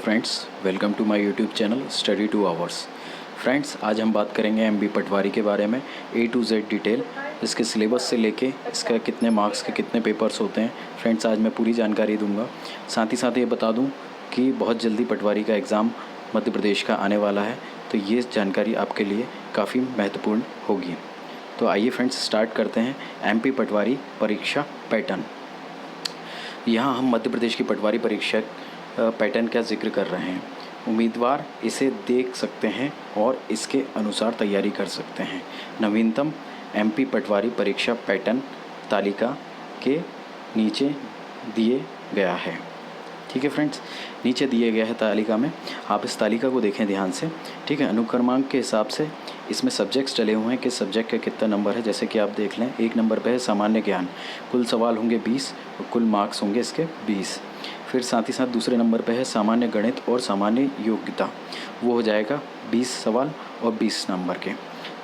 Friends, welcome to my YouTube channel study 2 hours. Friends, आज हम बात करेंगे एमबी पटवारी के बारे में ए टू जेड डिटेल, इसके सिलेबस से लेके इसका कितने मार्क्स के कितने पेपर्स होते हैं। फ्रेंड्स, आज मैं पूरी जानकारी दूंगा। साथ ही साथ ये बता दूं कि बहुत जल्दी पटवारी का एग्ज़ाम मध्य प्रदेश का आने वाला है, तो ये जानकारी आपके लिए काफ़ी महत्वपूर्ण होगी। तो आइए फ्रेंड्स, स्टार्ट करते हैं एमपी पटवारी परीक्षा पैटर्न। यहाँ हम मध्य प्रदेश की पटवारी परीक्षा पैटर्न का जिक्र कर रहे हैं। उम्मीदवार इसे देख सकते हैं और इसके अनुसार तैयारी कर सकते हैं। नवीनतम एमपी पटवारी परीक्षा पैटर्न तालिका के नीचे दिए गया है। ठीक है फ्रेंड्स, नीचे दिए गया है तालिका में, आप इस तालिका को देखें ध्यान से। ठीक है, अनुक्रमांक के हिसाब से इसमें सब्जेक्ट्स डले हुए हैं कि सब्जेक्ट का कितना नंबर है। जैसे कि आप देख लें, 1 नंबर पे है सामान्य ज्ञान, कुल सवाल होंगे 20 और कुल मार्क्स होंगे इसके 20। फिर साथ ही साथ दूसरे नंबर पे है सामान्य गणित और सामान्य योग्यता, वो हो जाएगा 20 सवाल और 20 नंबर के।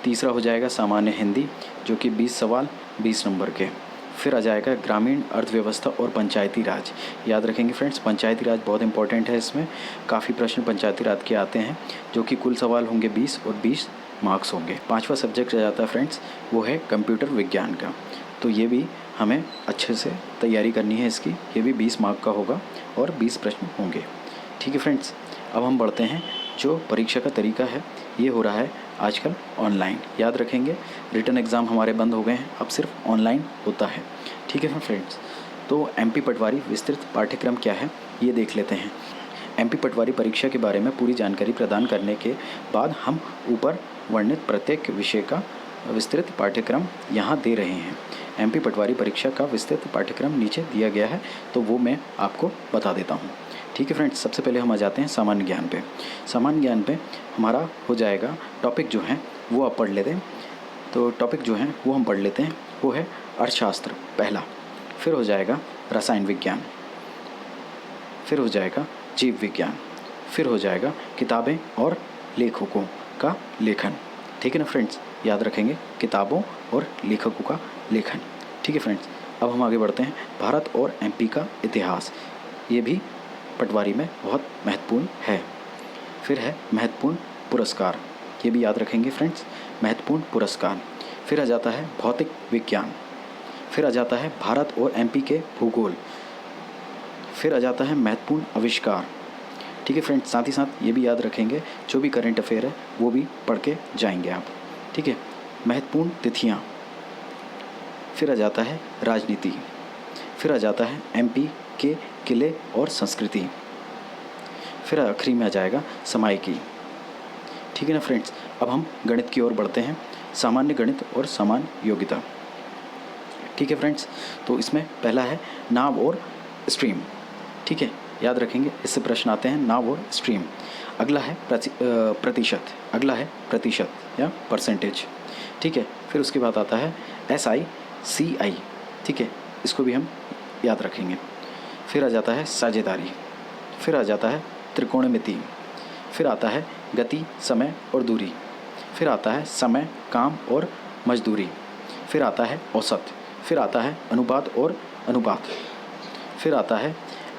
तीसरा हो जाएगा सामान्य हिंदी, जो कि 20 सवाल 20 नंबर के। फिर आ जाएगा ग्रामीण अर्थव्यवस्था और पंचायती राज। याद रखेंगे फ्रेंड्स, पंचायती राज बहुत इंपॉर्टेंट है। इसमें काफ़ी प्रश्न पंचायती राज के आते हैं, जो कि कुल सवाल होंगे 20 और 20 मार्क्स होंगे। 5वां सब्जेक्ट रह जाता है फ्रेंड्स, वो है कंप्यूटर विज्ञान का। तो ये भी हमें अच्छे से तैयारी करनी है इसकी। ये भी 20 मार्क का होगा और 20 प्रश्न होंगे। ठीक है फ्रेंड्स, अब हम बढ़ते हैं। जो परीक्षा का तरीका है, ये हो रहा है आजकल ऑनलाइन। याद रखेंगे, रिटन एग्ज़ाम हमारे बंद हो गए हैं, अब सिर्फ ऑनलाइन होता है। ठीक है फ्रेंड्स, तो एमपी पटवारी विस्तृत पाठ्यक्रम क्या है, ये देख लेते हैं। एमपी पटवारी परीक्षा के बारे में पूरी जानकारी प्रदान करने के बाद हम ऊपर वर्णित प्रत्येक विषय का विस्तृत पाठ्यक्रम यहाँ दे रहे हैं। एमपी पटवारी परीक्षा का विस्तृत पाठ्यक्रम नीचे दिया गया है, तो वो मैं आपको बता देता हूँ। ठीक है फ्रेंड्स, सबसे पहले हम आ जाते हैं सामान्य ज्ञान पे। सामान्य ज्ञान पे हमारा हो जाएगा टॉपिक जो है वो आप पढ़ लेते हैं। तो टॉपिक जो है वो हम पढ़ लेते हैं, वो है अर्थशास्त्र पहला। फिर हो जाएगा रसायन विज्ञान, फिर हो जाएगा जीव विज्ञान, फिर हो जाएगा किताबें और लेखकों का लेखन। ठीक है ना फ्रेंड्स, याद रखेंगे किताबों और लेखकों का लेखन। ठीक है फ्रेंड्स, अब हम आगे बढ़ते हैं। भारत और एमपी का इतिहास, ये भी पटवारी में बहुत महत्वपूर्ण है। फिर है महत्वपूर्ण पुरस्कार, ये भी याद रखेंगे फ्रेंड्स, महत्वपूर्ण पुरस्कार। फिर आ जाता है भौतिक विज्ञान, फिर आ जाता है भारत और एमपी के भूगोल, फिर आ जाता है महत्वपूर्ण आविष्कार। ठीक है फ्रेंड्स, साथ ही साथ ये भी याद रखेंगे, जो भी करंट अफेयर है वो भी पढ़ के जाएंगे आप। ठीक है, महत्वपूर्ण तिथियाँ। फिर आ जाता है राजनीति, फिर आ जाता है एमपी के किले और संस्कृति, फिर आखिरी में आ जाएगा समायिकी। ठीक है ना फ्रेंड्स, अब हम गणित की ओर बढ़ते हैं, सामान्य गणित और सामान्य योग्यता। ठीक है फ्रेंड्स, तो इसमें पहला है नाव और स्ट्रीम। ठीक है, याद रखेंगे, इससे प्रश्न आते हैं नाव और स्ट्रीम। अगला है प्रतिशत, अगला है प्रतिशत या परसेंटेज। ठीक है, फिर उसके बाद आता है SI CI। ठीक है, इसको भी हम याद रखेंगे। फिर आ जाता है साझेदारी, फिर आ जाता है त्रिकोणमिति, फिर आता है गति, समय और दूरी, फिर आता है समय, काम और मजदूरी, फिर आता है औसत, फिर आता है अनुपात और अनुपात, फिर आता है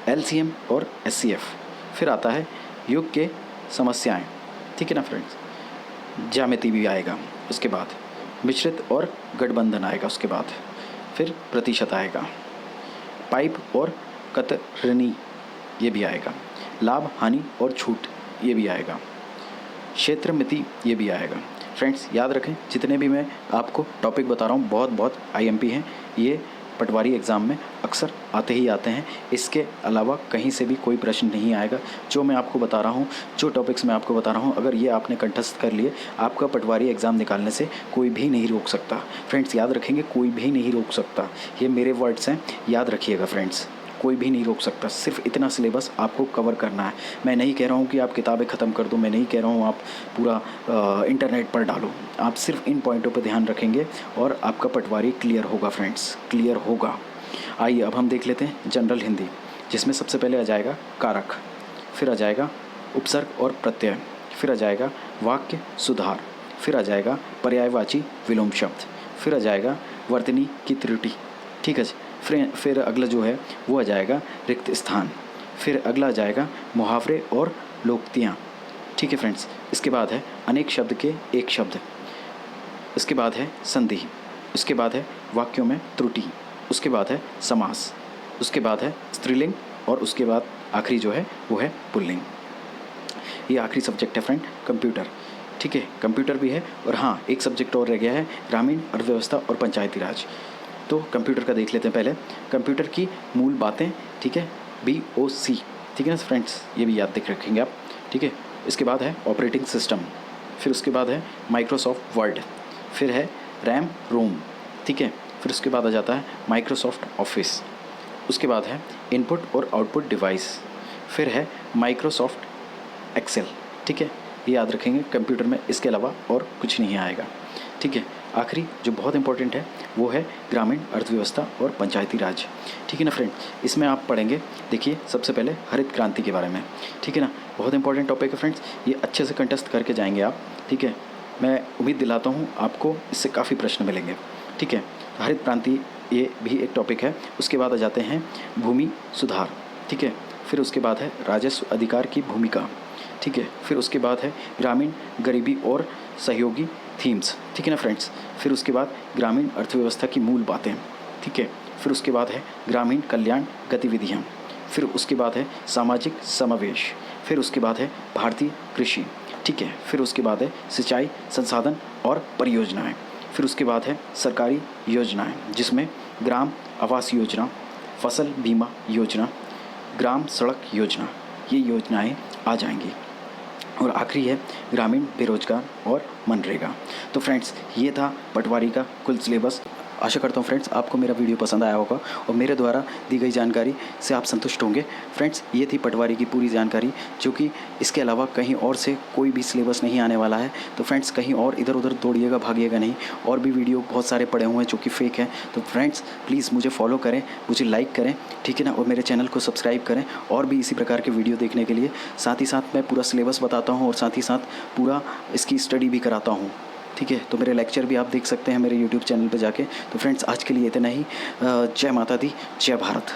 LCM और SCF, फिर आता है युग के समस्याएं। ठीक है ना फ्रेंड्स, ज्यामिति भी आएगा, उसके बाद मिश्रित और गठबंधन आएगा, उसके बाद फिर प्रतिशत आएगा, पाइप और कतरनी ये भी आएगा, लाभ हानि और छूट ये भी आएगा, क्षेत्रमिति ये भी आएगा। फ्रेंड्स, याद रखें, जितने भी मैं आपको टॉपिक बता रहा हूँ बहुत IMP हैं, ये पटवारी एग्ज़ाम में अक्सर आते ही आते हैं। इसके अलावा कहीं से भी कोई प्रश्न नहीं आएगा। जो मैं आपको बता रहा हूँ, जो टॉपिक्स मैं आपको बता रहा हूँ, अगर ये आपने कंठस्थ कर लिए, आपका पटवारी एग्ज़ाम निकालने से कोई भी नहीं रोक सकता। फ्रेंड्स, याद रखेंगे, कोई भी नहीं रोक सकता। ये मेरे वर्ड्स हैं, याद रखिएगा फ्रेंड्स, कोई भी नहीं रोक सकता। सिर्फ इतना सिलेबस आपको कवर करना है। मैं नहीं कह रहा हूँ कि आप किताबें ख़त्म कर दो, मैं नहीं कह रहा हूँ आप पूरा इंटरनेट पर डालो। आप सिर्फ इन पॉइंटों पर ध्यान रखेंगे और आपका पटवारी क्लियर होगा फ्रेंड्स, क्लियर होगा। आइए अब हम देख लेते हैं जनरल हिंदी, जिसमें सबसे पहले आ जाएगा कारक, फिर आ जाएगा उपसर्ग और प्रत्यय, फिर आ जाएगा वाक्य सुधार, फिर आ जाएगा पर्यायवाची विलोम शब्द, फिर आ जाएगा वर्तनी की त्रुटि। ठीक है, फिर अगला जो है वो आ जाएगा रिक्त स्थान, फिर अगला आ जाएगा मुहावरे और लोकोक्तियाँ। ठीक है फ्रेंड्स। इसके बाद है अनेक शब्द के एक शब्द। इसके बाद है संधि। उसके बाद है वाक्यों में त्रुटि। उसके बाद है समास। उसके बाद है स्त्रीलिंग और उसके बाद आखिरी जो है वो है पुल्लिंग। ये आखिरी सब्जेक्ट है फ्रेंड कंप्यूटर। ठीक है, कंप्यूटर भी है और हाँ एक सब्जेक्ट और रह गया है ग्रामीण अर्थव्यवस्था और पंचायती राज। तो कंप्यूटर का देख लेते हैं पहले। कंप्यूटर की मूल बातें, ठीक है, BOC, ठीक है ना फ्रेंड्स, ये भी याद देख रखेंगे आप। ठीक है। इसके बाद है ऑपरेटिंग सिस्टम, फिर उसके बाद है माइक्रोसॉफ्ट वर्ड, फिर है रैम रोम। ठीक है। फिर उसके बाद आ जाता है माइक्रोसॉफ्ट ऑफिस। उसके बाद है इनपुट और आउटपुट डिवाइस, फिर है माइक्रोसॉफ्ट एक्सेल। ठीक है, ये याद रखेंगे कंप्यूटर में, इसके अलावा और कुछ नहीं आएगा। ठीक है। आखिरी जो बहुत इंपॉर्टेंट है वो है ग्रामीण अर्थव्यवस्था और पंचायती राज। ठीक है ना फ्रेंड। इसमें आप पढ़ेंगे, देखिए सबसे पहले हरित क्रांति के बारे में। ठीक है ना, बहुत इंपॉर्टेंट टॉपिक है फ्रेंड्स, ये अच्छे से कंटेस्ट करके जाएंगे आप। ठीक है, मैं उम्मीद दिलाता हूँ आपको इससे काफ़ी प्रश्न मिलेंगे। ठीक है, हरित क्रांति ये भी एक टॉपिक है। उसके बाद आ जाते हैं भूमि सुधार। ठीक है। फिर उसके बाद है राजस्व अधिकार की भूमिका। ठीक है। फिर उसके बाद है ग्रामीण गरीबी और सहयोगी थीम्स। ठीक है ना फ्रेंड्स। फिर उसके बाद ग्रामीण अर्थव्यवस्था की मूल बातें। ठीक है। फिर उसके बाद है ग्रामीण कल्याण गतिविधियाँ। फिर उसके बाद है सामाजिक समावेश। फिर उसके बाद है भारतीय कृषि। ठीक है। फिर उसके बाद है सिंचाई संसाधन और परियोजनाएं। फिर उसके बाद है सरकारी योजनाएं, जिसमें ग्राम आवास योजना, फसल बीमा योजना, ग्राम सड़क योजना, ये योजनाएं आ जाएंगी। और आखिरी है ग्रामीण बेरोजगार और मनरेगा। तो फ्रेंड्स ये था पटवारी का कुल सिलेबस। आशा करता हूँ फ्रेंड्स आपको मेरा वीडियो पसंद आया होगा और मेरे द्वारा दी गई जानकारी से आप संतुष्ट होंगे। फ्रेंड्स ये थी पटवारी की पूरी जानकारी, जो कि इसके अलावा कहीं और से कोई भी सिलेबस नहीं आने वाला है। तो फ्रेंड्स कहीं और इधर उधर दौड़िएगा, भागिएगा नहीं। और भी वीडियो बहुत सारे पड़े हुए हैं जो कि फेक हैं। तो फ्रेंड्स प्लीज़ मुझे फॉलो करें, मुझे लाइक करें, ठीक है ना, और मेरे चैनल को सब्सक्राइब करें और भी इसी प्रकार के वीडियो देखने के लिए। साथ ही साथ मैं पूरा सिलेबस बताता हूँ और साथ ही साथ पूरा इसकी स्टडी भी कराता हूँ। ठीक है, तो मेरे लेक्चर भी आप देख सकते हैं मेरे YouTube चैनल पे जाके। तो फ्रेंड्स आज के लिए इतना ही। जय माता दी, जय भारत।